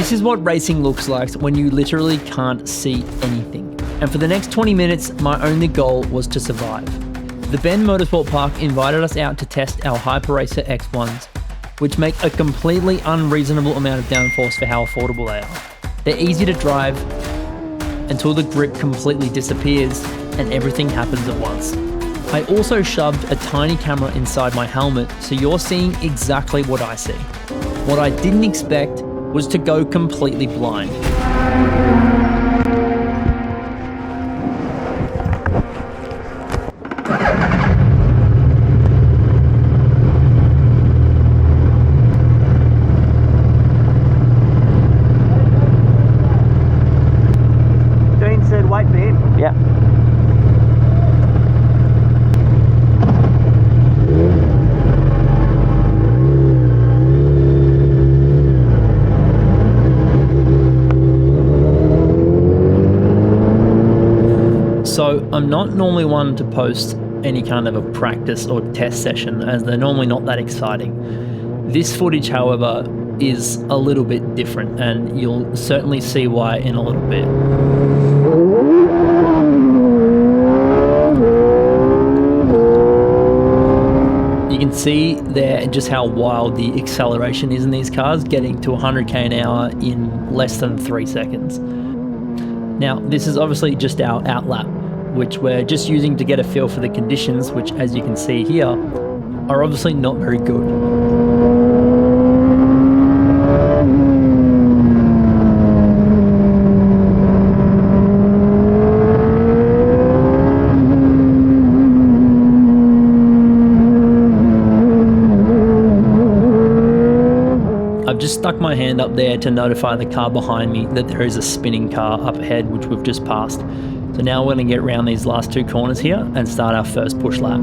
This is what racing looks like when you literally can't see anything. And for the next 20 minutes, my only goal was to survive. The Bend Motorsport Park invited us out to test our Hyper Racer X1s, which make a completely unreasonable amount of downforce for how affordable they are. They're easy to drive until the grip completely disappears and everything happens at once. I also shoved a tiny camera inside my helmet, so you're seeing exactly what I see. What I didn't expect was to go completely blind. Dean said wait for him. Yeah. So I'm not normally one to post any kind of a practice or test session, as they're normally not that exciting. This footage, however, is a little bit different, and you'll certainly see why in a little bit. You can see there just how wild the acceleration is in these cars, getting to 100k an hour in less than 3 seconds. Now, this is obviously just our outlap, which we're just using to get a feel for the conditions, which, as you can see here, are obviously not very good. I've just stuck my hand up there to notify the car behind me that there is a spinning car up ahead, which we've just passed. So now we're going to get around these last 2 corners here and start our first push lap.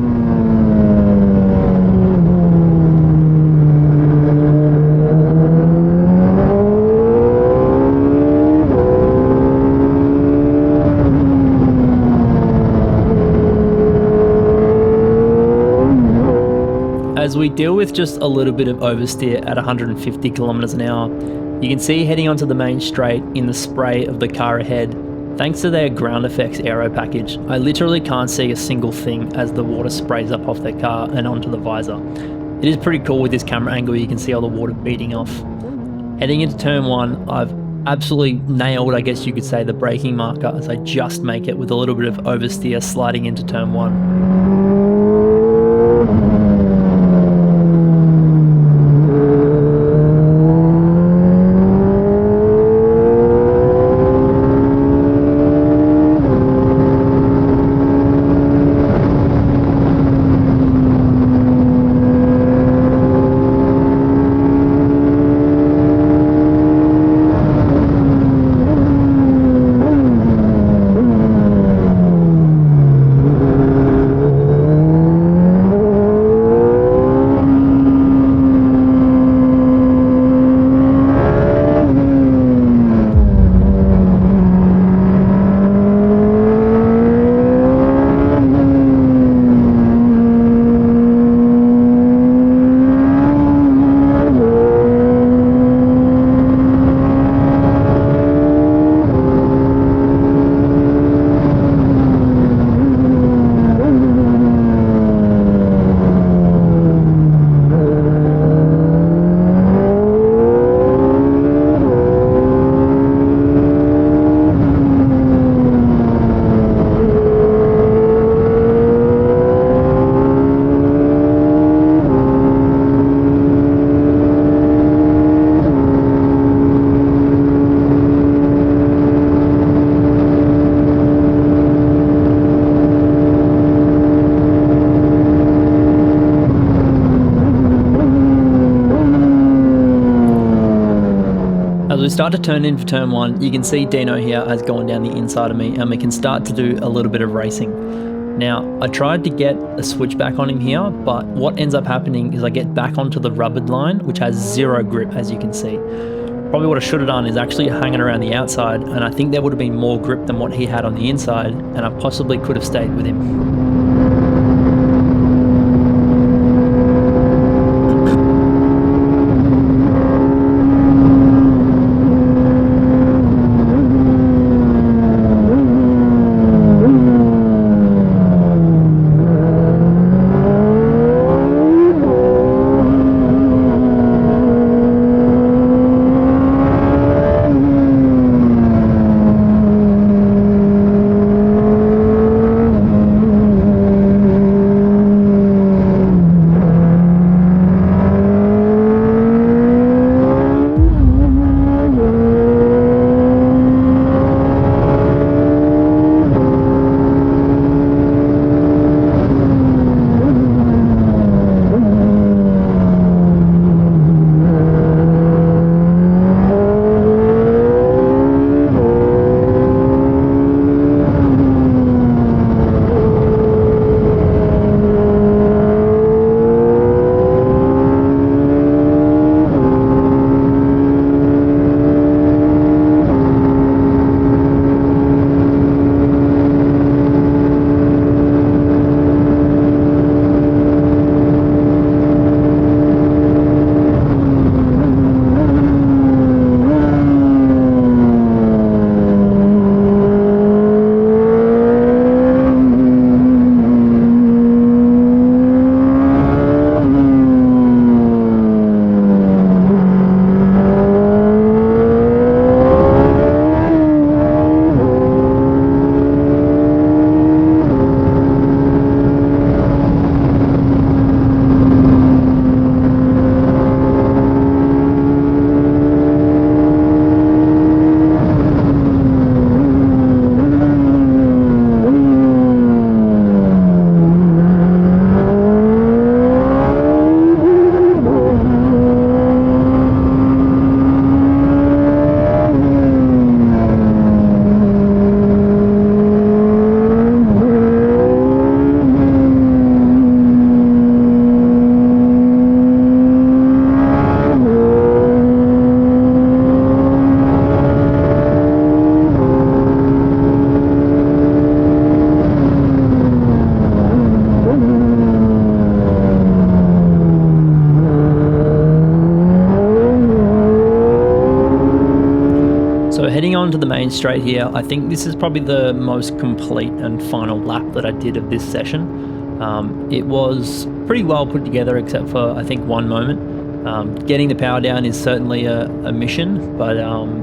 As we deal with just a little bit of oversteer at 150 kilometers an hour, you can see heading onto the main straight in the spray of the car ahead. Thanks to their ground effects aero package, I literally can't see a single thing as the water sprays up off their car and onto the visor. It is pretty cool with this camera angle, you can see all the water beating off. Heading into turn 1, I've absolutely nailed, I guess you could say, the braking marker as I just make it with a little bit of oversteer sliding into turn 1. As we start to turn in for turn 1, you can see Dino here has gone down the inside of me, and we can start to do a little bit of racing. Now, I tried to get a switchback on him here, but what ends up happening is I get back onto the rubbered line, which has 0 grip, as you can see. Probably what I should have done is actually hanging around the outside, and I think there would have been more grip than what he had on the inside, and I possibly could have stayed with him. So heading on to the main straight here, I think this is probably the most complete and final lap that I did of this session. It was pretty well put together except for I think one moment. Getting the power down is certainly a mission, but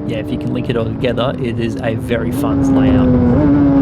yeah, if you can link it all together, it is a very fun layout.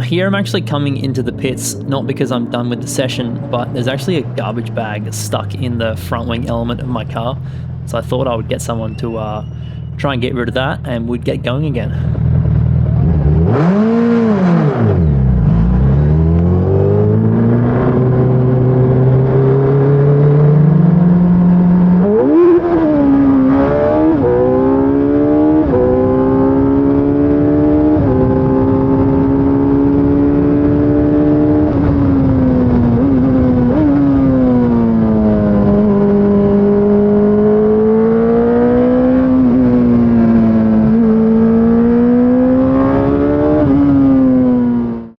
Here I'm actually coming into the pits, not because I'm done with the session, but there's actually a garbage bag stuck in the front wing element of my car. So I thought I would get someone to try and get rid of that and we'd get going again.